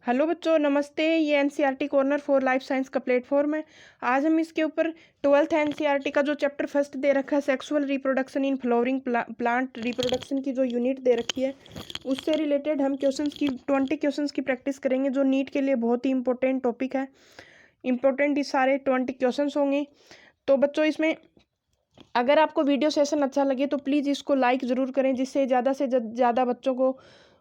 Hello बच्चों, नमस्ते। ये NCERT corner for life science का प्लेटफॉर्म है। आज हम इसके ऊपर 12th एनसीईआरटी का जो चैप्टर फर्स्ट दे रखा है, sexual reproduction in flowering plant reproduction की जो यूनिट दे रखी है, उससे रिलेटेड हम 20 क्वेश्चंस की प्रैक्टिस करेंगे, जो नीट के लिए बहुत ही इंपॉर्टेंट टॉपिक है। इंपॉर्टेंट ये सारे 20 क्वेश्चंस होंगे। तो बच्चों, इसमें अगर आपको वीडियो सेशन अच्छा लगे तो प्लीज़ इसको लाइक ज़रूर करें, जिससे ज़्यादा से ज़्यादा बच्चों को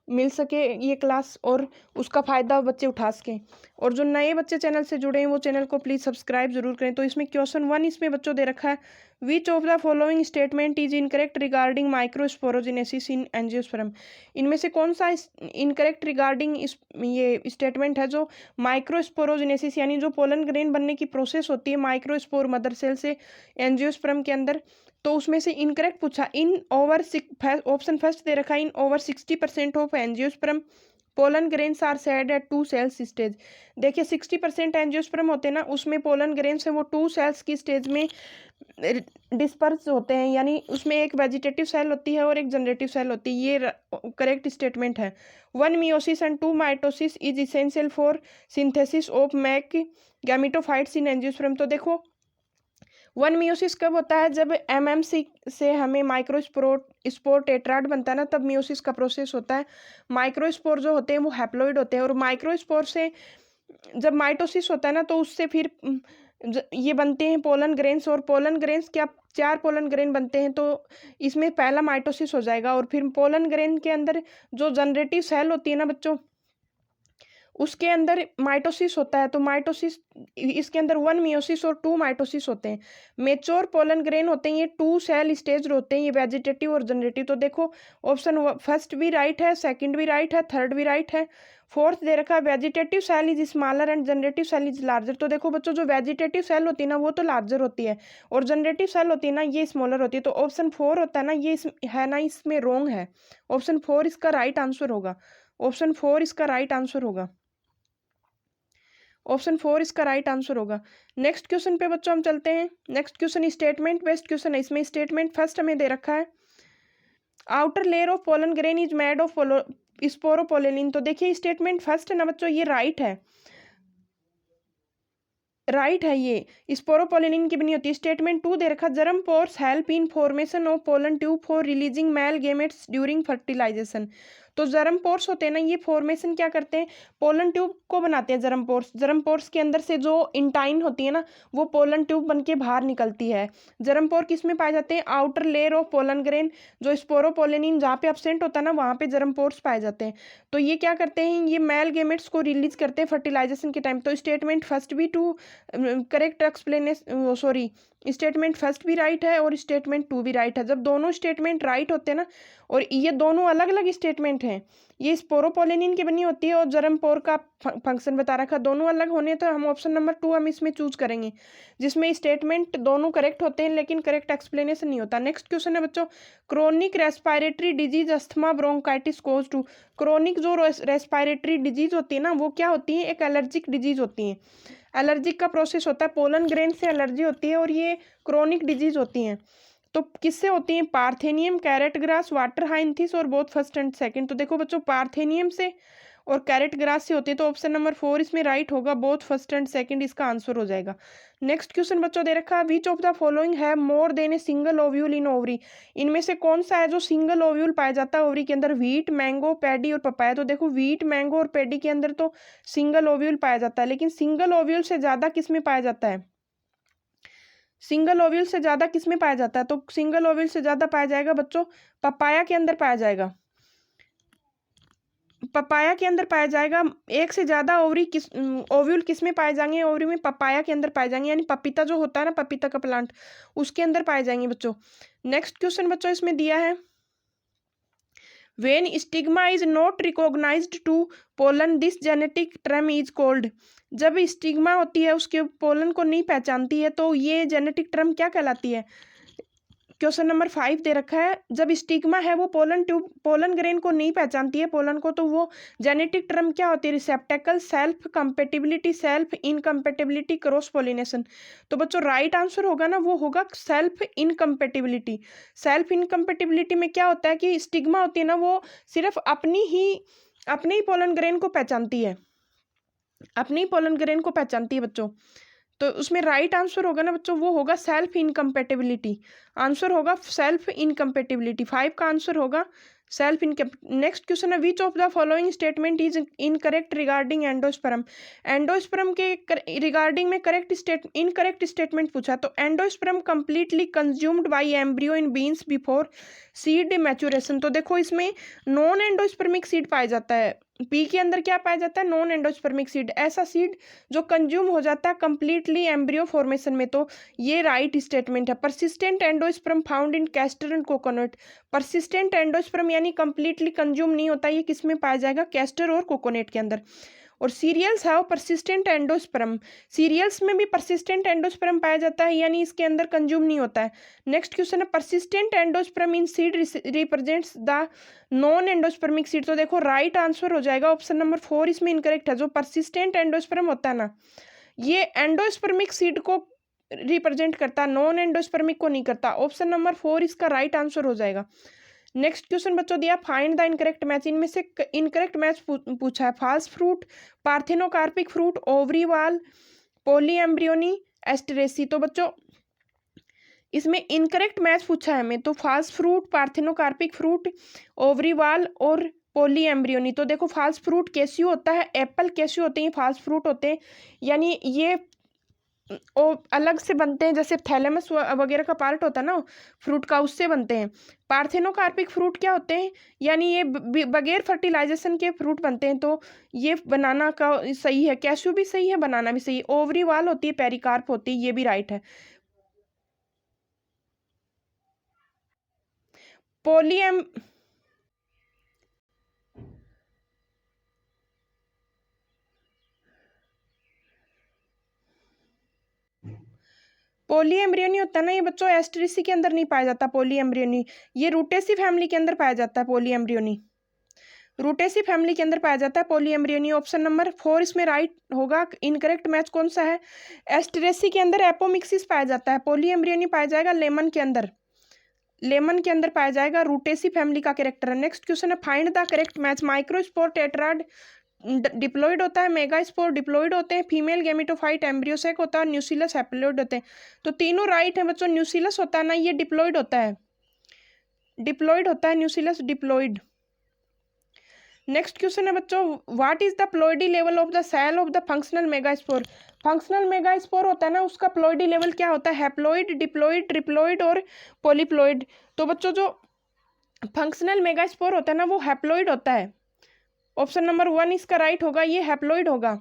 मिल सके ये क्लास और उसका फ़ायदा बच्चे उठा सकें। और जो नए बच्चे चैनल से जुड़े हैं वो चैनल को प्लीज़ सब्सक्राइब जरूर करें। तो इसमें क्वेश्चन 1 इसमें बच्चों दे रखा है, which of the following statement is incorrect regarding microsporogenesis in angiosperm. इनमें से कौन सा इनकरेक्ट रिगार्डिंग ये स्टेटमेंट है जो माइक्रोस्पोरोजिनेसिस यानी जो पोलन ग्रेन बनने की प्रोसेस होती है माइक्रोस्पोर मदर सेल से एंजियोस्पर्म के अंदर, तो उसमें से इनकरेक्ट पूछा। इन ओवर ऑप्शन फर्स्ट दे रखा है, in over 60% of angiosperm pollen grains are shed at 2 cells stage. देखिए 60% एंजियोस्पर्म होते हैं ना, उसमें पोलन ग्रेन्स है वो 2 सेल्स की स्टेज में डिस्पर्स होते हैं, यानी उसमें एक वेजिटेटिव सेल होती है और एक जनरेटिव सेल होती है। ये करेक्ट स्टेटमेंट है। 1 meiosis and 2 mitosis is essential for synthesis of male gametophytes in angiosperm. तो देखो 1 मियोसिस कब होता है, जब एमएमसी से हमें माइक्रोस्पोर टेट्राड बनता है ना, तब मियोसिस का प्रोसेस होता है। माइक्रोस्पोर जो होते हैं वो हैप्लोइड होते हैं, और माइक्रोस्पोर से जब माइटोसिस होता है ना, तो उससे फिर ये बनते हैं पोलन ग्रेन्स। और पोलन ग्रेन्स क्या, 4 पोलन ग्रेन बनते हैं। तो इसमें पहला माइटोसिस हो जाएगा, और फिर पोलन ग्रेन के अंदर जो जनरेटिव सेल होती है ना बच्चों, उसके अंदर माइटोसिस होता है। तो माइटोसिस, इसके अंदर 1 मियोसिस और 2 माइटोसिस होते हैं। मेच्योर पोलन ग्रेन होते हैं, ये 2 सेल स्टेज होते हैं, ये वेजिटेटिव और जनरेटिव। तो देखो ऑप्शन फर्स्ट भी राइट है, सेकंड भी राइट है, थर्ड भी राइट है। फोर्थ दे रखा है, vegetative cell is smaller and generative cell is larger. तो देखो बच्चों, जो वेजिटेटिव सेल होती है ना वो तो लार्जर होती है, और जनरेटिव सेल होती है ना ये स्मॉलर होती है। तो ऑप्शन 4 होता है ना, ये है ना, इसमें रॉन्ग है। ऑप्शन 4 इसका राइट आंसर होगा। ऑप्शन 4 इसका राइट आंसर होगा। ऑप्शन 4 इसका राइट आंसर होगा। नेक्स्ट क्वेश्चन पे बच्चों हम चलते हैं। Next question statement based question है। इसमें स्टेटमेंट फर्स्ट हमें दे रखा है, outer layer of pollen grain is made of sporopollenin. तो देखिए स्टेटमेंट फर्स्ट है ना बच्चों, ये राइट है, राइट है, ये स्पोरोपोलिन की बनी होती है। स्टेटमेंट 2 दे रखा, germ pores help in formation of pollen tube for releasing male gametes during fertilisation. तो जर्म पोर्स होते हैं ना, ये फॉर्मेशन क्या करते हैं, पोलन ट्यूब को बनाते हैं। जर्म पोर्स, जर्म पोर्स के अंदर से जो इंटाइन होती है ना, वो पोलन ट्यूब बन के बाहर निकलती है। जर्म पोर किस में पाए जाते हैं, outer layer of pollen grain. जो स्पोरोपोलिन जहाँ पे एब्सेंट होता है ना, वहाँ पे जर्म पोर्स पाए जाते हैं। तो ये क्या करते हैं, ये मेल गेमेट्स को रिलीज करते हैं फर्टिलाइजेशन के टाइम। तो स्टेटमेंट फर्स्ट भी correct explanation, sorry, statement first भी राइट है और स्टेटमेंट 2 भी राइट है। जब दोनों स्टेटमेंट राइट होते हैं ना, और ये दोनों अलग अलग स्टेटमेंट हैं, ये स्पोरोपोलिन की बनी होती है और जर्मपोर का फंक्शन बता रखा है, दोनों अलग होने, तो हम ऑप्शन नंबर 2 हम इसमें चूज करेंगे, जिसमें स्टेटमेंट दोनों करेक्ट होते हैं लेकिन करेक्ट एक्सप्लेनेशन नहीं होता। नेक्स्ट क्वेश्चन है बच्चों, chronic respiratory disease asthma bronchitis cause to. Chronic जो रेस्पिरेटरी डिजीज होती है ना, वो क्या होती है, एक एलर्जिक डिजीज होती है। एलर्जिक का प्रोसेस होता है, पोलन ग्रेन से एलर्जी होती है, और ये क्रोनिक डिजीज होती हैं। तो किससे होती हैं, पार्थेनियम, कैरेट ग्रास, वाटर हाइंथिस और बोथ फर्स्ट एंड सेकंड। तो देखो बच्चों, पार्थेनियम से और कैरेट ग्रास से होती है। तो ऑप्शन नंबर 4 इसमें राइट होगा, बोथ फर्स्ट एंड सेकंड इसका आंसर हो जाएगा। नेक्स्ट क्वेश्चन बच्चों दे रखा है, विच ऑफ द फॉलोइंग है more than a single ovule in ovary. इनमें से कौन सा है जो सिंगल ओव्यूल पाया जाता है ओवरी के अंदर, व्हीट, मैंगो, पैडी और पपाया। तो देखो व्हीट, मैंगो और पैडी के अंदर तो सिंगल ओव्यूल पाया जाता है, लेकिन सिंगल ओव्यूल से ज्यादा किस में पाया जाता है, सिंगल ओव्यूल से ज्यादा किस में पाया जाता है, तो सिंगल ओव्यूल से ज्यादा पाया जाएगा बच्चों पपाया के अंदर पाया जाएगा। पपाया के अंदर पाया जाएगा। एक से ज्यादा ओव्यूल किस में पाए जाएंगे, ओवरी में पपाया के अंदर पाए जाएंगे, यानी पपीता जो होता है ना, पपीता का प्लांट, उसके अंदर पाए जाएंगे बच्चों। नेक्स्ट क्वेश्चन बच्चों इसमें दिया है, when stigma is not recognized to pollen this genetic term is called। जब स्टिग्मा होती है उसके पोलन को नहीं पहचानती है, तो ये जेनेटिक टर्म क्या कहलाती है। क्वेश्चन नंबर 5 दे रखा है, जब स्टिग्मा है वो पोलन ग्रेन को नहीं पहचानती है, पोलन को, तो वो जेनेटिक टर्म क्या होती है, receptacle, self compatibility, self incompatibility, cross pollination. तो बच्चों राइट आंसर होगा ना, वो होगा सेल्फ इनकम्पेटिबिलिटी। सेल्फ इनकम्पेटिबिलिटी में क्या होता है कि स्टिग्मा होती है ना, वो सिर्फ अपने ही पोलन ग्रेन को पहचानती है। अपनी पोलन ग्रेन को पहचानती है बच्चों। तो उसमें राइट आंसर होगा ना बच्चों, वो होगा सेल्फ इनकम्पेटिबिलिटी। आंसर होगा सेल्फ इनकम्पेटिबिलिटी, 5 का आंसर होगा सेल्फ इनकम। नेक्स्ट क्वेश्चन है, which of the following statement is incorrect regarding endosperm. Endosperm के रिगार्डिंग में इनकरेक्ट स्टेटमेंट पूछा। तो endosperm completely consumed by embryo in beans before seed maturation. तो देखो इसमें नॉन एंडोस्पर्मिक सीड पाया जाता है। पी के अंदर क्या पाया जाता है, नॉन एंडोस्पर्मिक सीड, ऐसा सीड जो कंज्यूम हो जाता है कंप्लीटली एम्ब्रियो फॉर्मेशन में। तो ये राइट स्टेटमेंट है। Persistent endosperm found in castor and coconut. Persistent endosperm यानी कंप्लीटली कंज्यूम नहीं होता, ये किस में पाया जाएगा, कैस्टर और कोकोनट के अंदर। और cereals have persistent endosperm, cereals में भी परसिस्टेंट एंडोस्पर्म पाया जाता है, यानी इसके अंदर कंज्यूम नहीं होता है। नेक्स्ट क्वेश्चन है, persistent endosperm in seed represents the non endospermic seed. तो देखो राइट आंसर हो जाएगा ऑप्शन नंबर 4, इसमें इनकरेक्ट है। जो परसिस्टेंट एंडोस्पर्म होता है ना, ये एंडोस्पर्मिक सीड को रिप्रेजेंट करता है, नॉन एंडोस्पर्मिक को नहीं करता। ऑप्शन नंबर 4 इसका राइट आंसर हो जाएगा। नेक्स्ट क्वेश्चन बच्चों दिया, फाइंड द इनकरेक्ट मैच। इनमें से इनकरेक्ट मैच पूछा है, false fruit, parthenocarpic fruit, ovary wall, polyembryony, Asteraceae. तो बच्चों इसमें इनकरेक्ट मैच पूछा है हमें, तो false fruit, parthenocarpic fruit, ovary wall और पॉलीएम्ब्रियोनी। तो देखो फाल्स फ्रूट कैस्यू होता है, एप्पल कैस्यू होते हैं, फाल्स फ्रूट होते हैं, यानी ये अलग से बनते हैं, जैसे थैलेमस वगैरह का पार्ट होता है ना फ्रूट का, उससे बनते हैं। पार्थेनोकार्पिक फ्रूट क्या होते हैं, यानी ये बगैर फर्टिलाइजेशन के फ्रूट बनते हैं। तो ये बनाना का सही है, कैश्यू भी सही है, बनाना भी सही है। ओवरीवाल होती है, पेरिकार्प होती है, ये भी राइट है। पोलियम पोलीएम्ब्रियोनी होता है ना ये बच्चों, एस्टेरेसी के अंदर नहीं पाया जाता पोलीएम्ब्रियोनी, ये रूटेसी फैमिली के अंदर पाया जाता है पोलीएम्ब्रियोनी, रूटेसी फैमिली के अंदर पाया जाता है पोलीएम्ब्रियोनी। ऑप्शन नंबर 4 इसमें राइट होगा। इनकरेक्ट मैच कौन सा है, एस्टेरेसी के अंदर एपोमिक्सिस पाया जाता है, पोलीएम्ब्रियोनी पाया जाएगा लेमन के अंदर, लेमन के अंदर पाया जाएगा, रूटेसी फैमिली का कैरेक्टर है। नेक्स्ट क्वेश्चन है, find the correct match. Microspore tetrad diploid होता है, मेगास्पोर डिप्लॉइड होते हैं, फीमेल गेमिटोफाइट एम्ब्रियोसेक होता है, और न्यूसिलस हैप्लॉइड होते हैं। तो तीनों राइट है बच्चों। न्यूसिलस होता है ना, ये डिप्लॉइड होता है, डिप्लॉइड होता है न्यूसिलस, डिप्लॉइड। नेक्स्ट क्वेश्चन है बच्चों, what is the ploidy level of the cell of the functional megaspore. Functional megaspore होता है ना, उसका प्लॉइडी लेवल क्या होता है, हैप्लॉइड, डिप्लॉइड, ट्रिप्लॉइड और पॉलीप्लॉइड। तो बच्चों जो फंक्शनल मेगास्पोर होता है ना, वो हैप्लॉइड होता है। ऑप्शन नंबर 1 इसका राइट होगा, ये हैप्लॉइड होगा।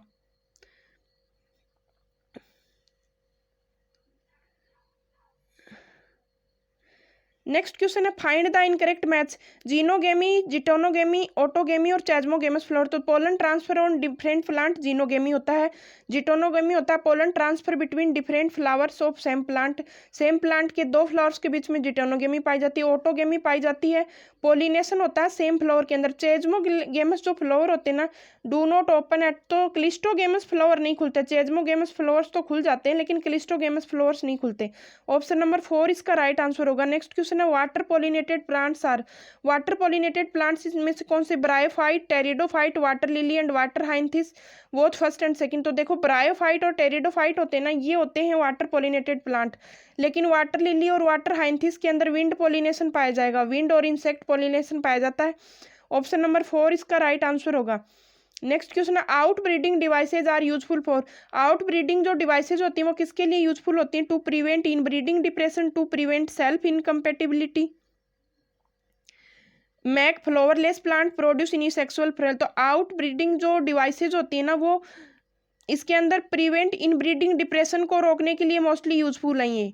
नेक्स्ट क्वेश्चन है, find the incorrect match. Xenogamy, geitonogamy, autogamy और चैजमोगेमस फ्लावर। तो pollen transfer on different plant xenogamy होता है, जिटोनोगेमी होता है pollen transfer between different flowers of same plant, same plant के दो फ्लावर्स के बीच में जिटोनोगेमी पाई जाती है। ऑटोगेमी पाई जाती है, पोलिनेशन होता है सेम फ्लावर के अंदर। चेजमोगेमस जो फ्लावर होते हैं ना, डू नॉट ओपन एट, तो क्लिस्टोगेमस फ्लावर नहीं खुलते, चेजमोगेमस फ्लावर्स तो खुल जाते हैं लेकिन क्लिस्टोगेमस फ्लावर्स नहीं खुलते। ऑप्शन नंबर 4 इसका राइट आंसर होगा। नेक्स्ट क्वेश्चन है, water pollinated plants are. Water pollinated plants में से कौन से, bryophyte, pteridophyte, water lily and water हाइंथिस, बोथ फर्स्ट एंड सेकंड। तो देखो ब्रायोफाइट और टेरिडोफाइट होते हैं ना, ये होते हैं वाटर पॉलिनेटेड प्लांट, लेकिन वाटर लिली और वाटर हाइंथिस के अंदर विंड पॉलिनेशन पाया जाएगा, विंड और इंसेक्ट पॉलिनेशन पाया जाता है। ऑप्शन नंबर 4 इसका राइट आंसर होगा। नेक्स्ट क्वेश्चन है, out breeding devices are useful for. Out breeding जो डिवाइसेज होती हैं वो किसके लिए यूजफुल होती हैं, to prevent in breeding depression, to prevent self incompatibility, make flowerless plant, produce unisexual flower. तो आउट ब्रीडिंग जो डिवाइसेज होती है ना, वो इसके अंदर प्रिवेंट इन ब्रीडिंग डिप्रेशन को रोकने के लिए मोस्टली यूजफुल है ये।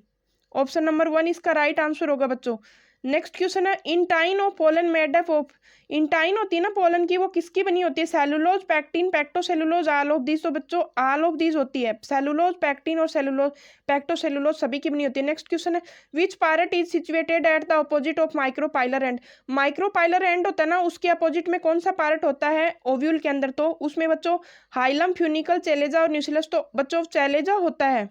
ऑप्शन नंबर 1 इसका राइट आंसर होगा बच्चों। नेक्स्ट क्वेश्चन है, intine of pollen made up of. Intine होती है ना पोलन की, वो किसकी बनी होती है, cellulose, pectin, pectocellulose, all of these. तो बच्चों ऑल ऑफ दीज होती है, सेलुलोज, पैक्टिन और सेलुलोज, पेक्टोसेलुलोज सभी की बनी होती है। नेक्स्ट क्वेश्चन है, which part is situated at the opposite of micropylar end. Micropylar end होता है ना, उसके अपोजिट में कौन सा पार्ट होता है ओव्यूल के अंदर, तो उसमें बच्चों हाइलम, फ्यूनिकल, चैलेजा और न्यूसिलस। तो बच्चों चैलेजा होता है,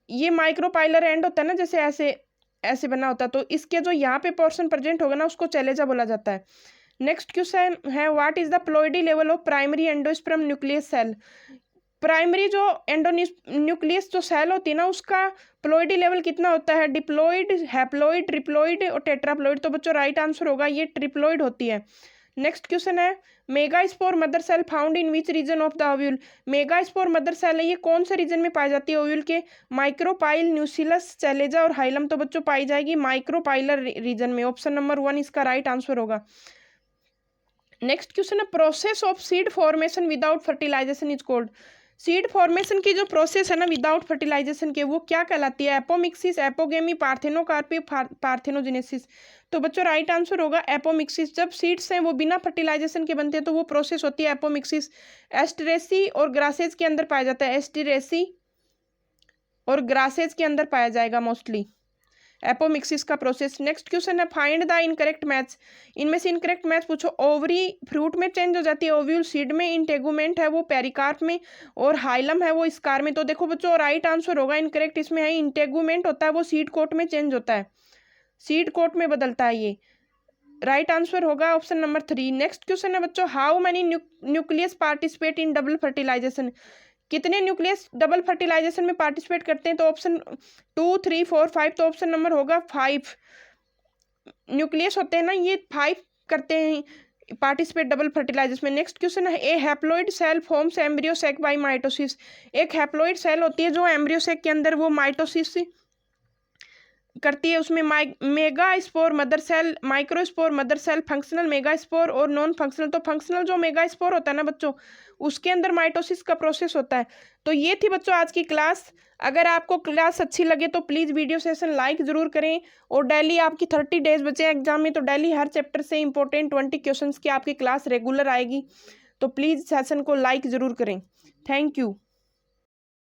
ये माइक्रोपाइलर एंड होता है ना, जैसे ऐसे ऐसे बना होता है, तो इसके जो यहाँ पे पोर्शन प्रेजेंट होगा ना, उसको चैलेजा बोला जाता है। नेक्स्ट क्वेश्चन है what is the ploidy level of primary endosperm nucleus cell. Primary जो न्यूक्लियस जो सेल होती है ना, उसका प्लॉइडी लेवल कितना होता है? डिप्लॉइड, हैप्लॉइड, ट्रिप्लॉइड और टेट्राप्लॉइड। तो बच्चों राइट आंसर होगा ये ट्रिप्लॉइड होती है। नेक्स्ट क्वेश्चन है megaspore mother cell found in which region of the ovule. Megaspore mother cell है, ये कौन से रीजन में पाई जाती है ओव्यूल के? माइक्रोपाइल, न्यूसिलस, चैलेजा और हाइलम। तो बच्चों पाई जाएगी माइक्रोपाइलर रीजन में। ऑप्शन नंबर 1 इसका राइट आंसर होगा। नेक्स्ट क्वेश्चन है process of seed formation without fertilisation is called. Seed formation की जो प्रोसेस है ना विदाउट फर्टिलाइजेशन के, वो क्या कहलाती है? Apomixis, apogamy, parthenocarpy, parthenogenesis. तो बच्चों राइट आंसर होगा एपोमिक्सिस। जब सीड्स हैं वो बिना फर्टिलाइजेशन के बनते हैं तो वो प्रोसेस होती है एपोमिक्सिस। एस्टरेसी और ग्रासेज के अंदर पाया जाता है। एस्टरेसी और ग्रासेज के अंदर पाया जाएगा मोस्टली एपोमिक्सिस का प्रोसेस। नेक्स्ट क्वेश्चन है फाइंड द इनकरेक्ट मैच। इनमें से इनकरेक्ट मैच पूछो। ओवरी फ्रूट में चेंज हो जाती है, ओव्यूल सीड में, इंटेगुमेंट है वो पेरिकार्प में, और हाइलम है वो स्कार में। तो देखो बच्चों राइट आंसर होगा इनकरेक्ट इसमें है इंटेगुमेंट होता है वो सीड कोट में चेंज होता है, सीड कोट में बदलता है ये। राइट आंसर होगा ऑप्शन नंबर 3। नेक्स्ट क्वेश्चन है बच्चों how many nucleus participate in double fertilisation. कितने न्यूक्लियस डबल फर्टिलाइजेशन में पार्टिसिपेट करते हैं? तो ऑप्शन 2, 3, 4, 5। तो ऑप्शन नंबर होगा 5 न्यूक्लियस होते हैं ना, ये 5 करते हैं पार्टिसिपेट डबल फर्टिलाइजेशन में। नेक्स्ट क्वेश्चन है a haploid cell forms embryo sac by mitosis. एक हैप्लॉइड सेल होती है जो एम्ब्रियो सैक के अंदर वो माइटोसिस करती है। उसमें megaspore mother cell, microspore mother cell, functional megaspore और नॉन फंक्शनल। तो फंक्शनल जो मेगा स्पोर होता है ना बच्चों, उसके अंदर माइटोसिस का प्रोसेस होता है। तो ये थी बच्चों आज की क्लास। अगर आपको क्लास अच्छी लगे तो प्लीज़ वीडियो सेशन लाइक ज़रूर करें, और डेली आपकी 30 डेज बचे एग्जाम में, तो डेली हर चैप्टर से इंपॉर्टेंट 20 क्वेश्चंस की आपकी क्लास रेगुलर आएगी। तो प्लीज़ सेशन को लाइक ज़रूर करें। Thank you.